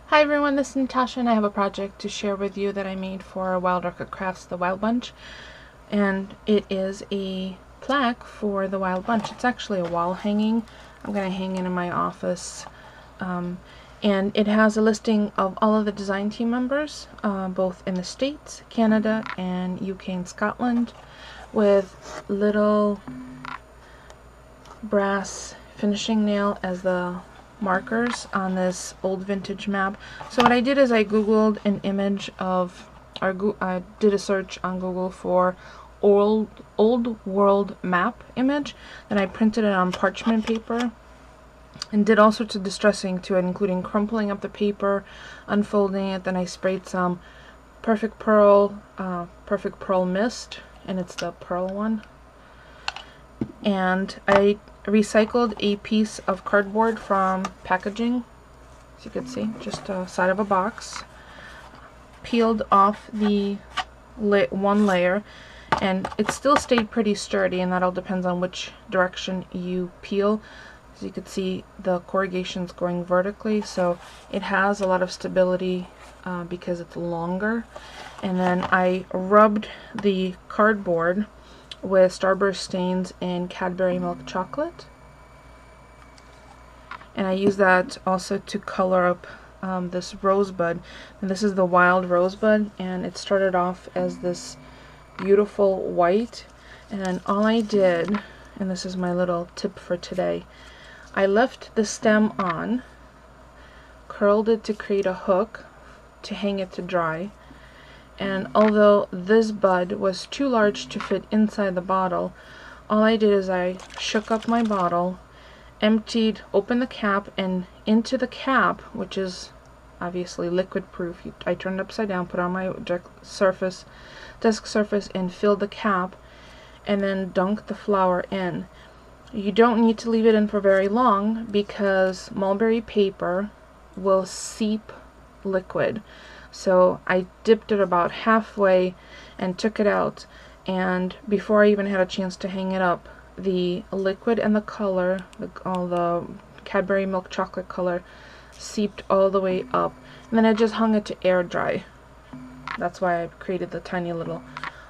Hi everyone, this is Natasha and I have a project to share with you that I made for Wild Orchid Crafts The Wild Bunch. And it is a plaque for the Wild Bunch. It's actually a wall hanging. I'm going to hang it in my office. And it has a listing of all of the design team members, both in the States, Canada, and UK and Scotland, with little brass finishing nail as the markers on this old vintage map. So what I did is I googled an image of, I did a search on Google for old world map image, then I printed it on parchment paper and did all sorts of distressing to it, including crumpling up the paper, unfolding it. Then I sprayed some perfect pearl mist, and it's the pearl one, and I recycled a piece of cardboard from packaging, as you can see, just a side of a box, peeled off the one layer, and it still stayed pretty sturdy, and that all depends on which direction you peel. As you can see, the corrugation's going vertically, so it has a lot of stability because it's longer. And then I rubbed the cardboard with Starburst stains and Cadbury milk chocolate, and I use that also to color up this Rosebud. And this is the wild Rosebud, and it started off as this beautiful white, and all I did, and this is my little tip for today, I left the stem on, curled it to create a hook to hang it to dry. And although this bud was too large to fit inside the bottle, all I did is I shook up my bottle, opened the cap, and into the cap, which is obviously liquid proof, I turned it upside down, put it on my desk surface, and filled the cap, and then dunked the flower in. You don't need to leave it in for very long because mulberry paper will seep liquid. So I dipped it about halfway and took it out, and before I even had a chance to hang it up, the liquid and the color, all the Cadbury milk chocolate color, seeped all the way up, and then I just hung it to air dry. That's why I created the tiny little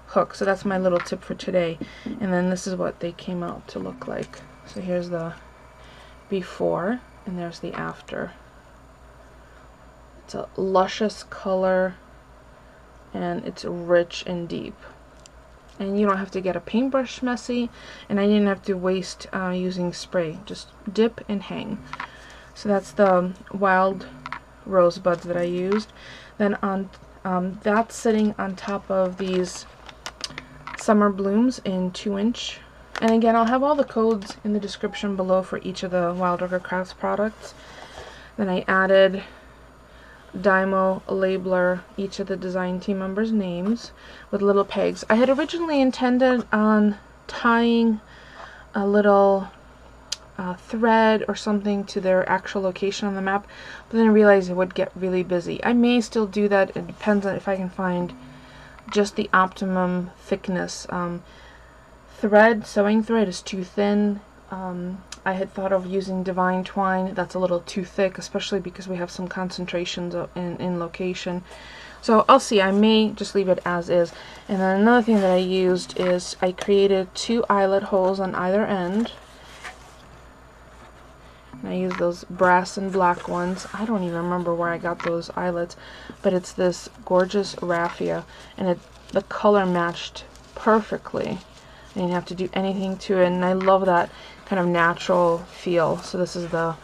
hook. So that's my little tip for today. And then this is what they came out to look like. So here's the before, and there's the after. It's a luscious color, and it's rich and deep. And you don't have to get a paintbrush messy, and I didn't have to waste using spray. Just dip and hang. So that's the wild rosebuds that I used. Then on that's sitting on top of these summer blooms in 2-inch. And again, I'll have all the codes in the description below for each of the Wild Orchid Crafts products. Then I added Dymo labeler each of the design team members' names with little pegs. I had originally intended on tying a little thread or something to their actual location on the map, but then I realized it would get really busy. I may still do that. It depends on if I can find just the optimum thickness. Sewing thread is too thin. I had thought of using divine twine. That's a little too thick, especially because we have some concentrations in location. So I'll see. I may just leave it as is. And then another thing that I used is I created 2 eyelet holes on either end. And I used those brass and black ones. I don't even remember where I got those eyelets, but it's this gorgeous raffia, and the color matched perfectly. I didn't have to do anything to it, and I love that kind of natural feel. So this is the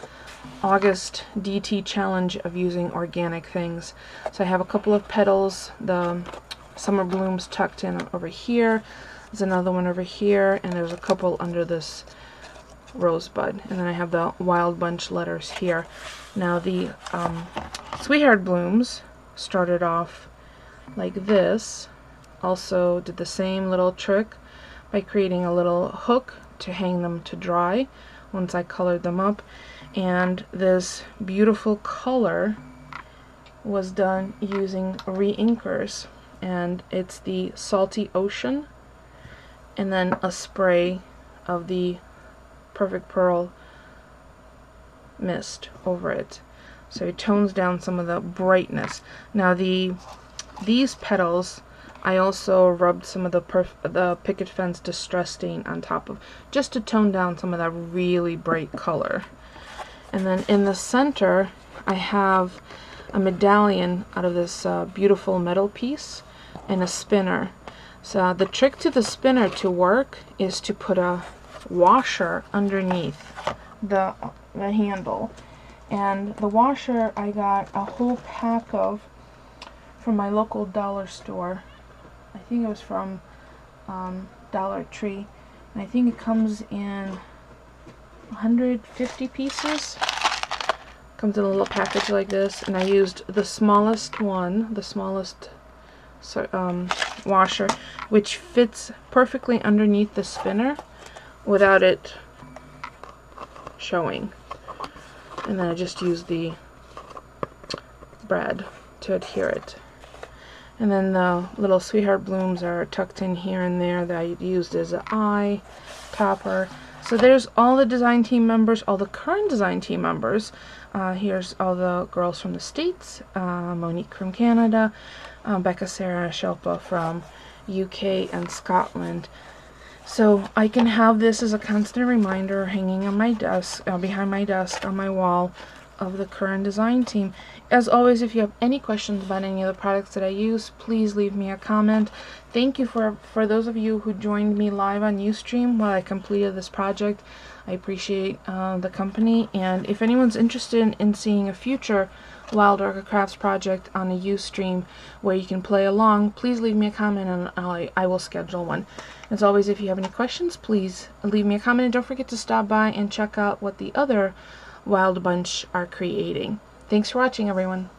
August DT challenge of using organic things. So I have a couple of petals, the summer blooms tucked in over here. There's another one over here, and there's a couple under this rosebud. And then I have the Wild Bunch letters here. Now the sweetheart blooms started off like this. Also did the same little trick by creating a little hook to hang them to dry once I colored them up. And this beautiful color was done using re-inkers, and it's the Salty Ocean, and then a spray of the Perfect Pearl mist over it. So it tones down some of the brightness. Now these petals, I also rubbed some of the picket fence distress stain on top of, just to tone down some of that really bright color. And then in the center, I have a medallion out of this beautiful metal piece and a spinner. So the trick to the spinner to work is to put a washer underneath the handle. And the washer I got a whole pack of from my local dollar store. I think it was from Dollar Tree. And I think it comes in 150 pieces. Comes in a little package like this, and I used the smallest one, the smallest washer, which fits perfectly underneath the spinner without it showing. And then I just used the brad to adhere it. And then the little sweetheart blooms are tucked in here and there that I used as an eye topper. So there's all the design team members, all the current design team members. Here's all the girls from the States, Monique from Canada, Becca, Sarah, Shelpa from UK and Scotland. So I can have this as a constant reminder hanging on my desk, behind my desk, on my wall, of the current design team. As always, if you have any questions about any of the products that I use, please leave me a comment. Thank you for those of you who joined me live on Ustream while I completed this project. I appreciate the company, and if anyone's interested in seeing a future Wild Orchid Crafts project on a Ustream where you can play along, please leave me a comment and I will schedule one. As always, if you have any questions, please leave me a comment, and don't forget to stop by and check out what the other Wild Bunch are creating. Thanks for watching, everyone.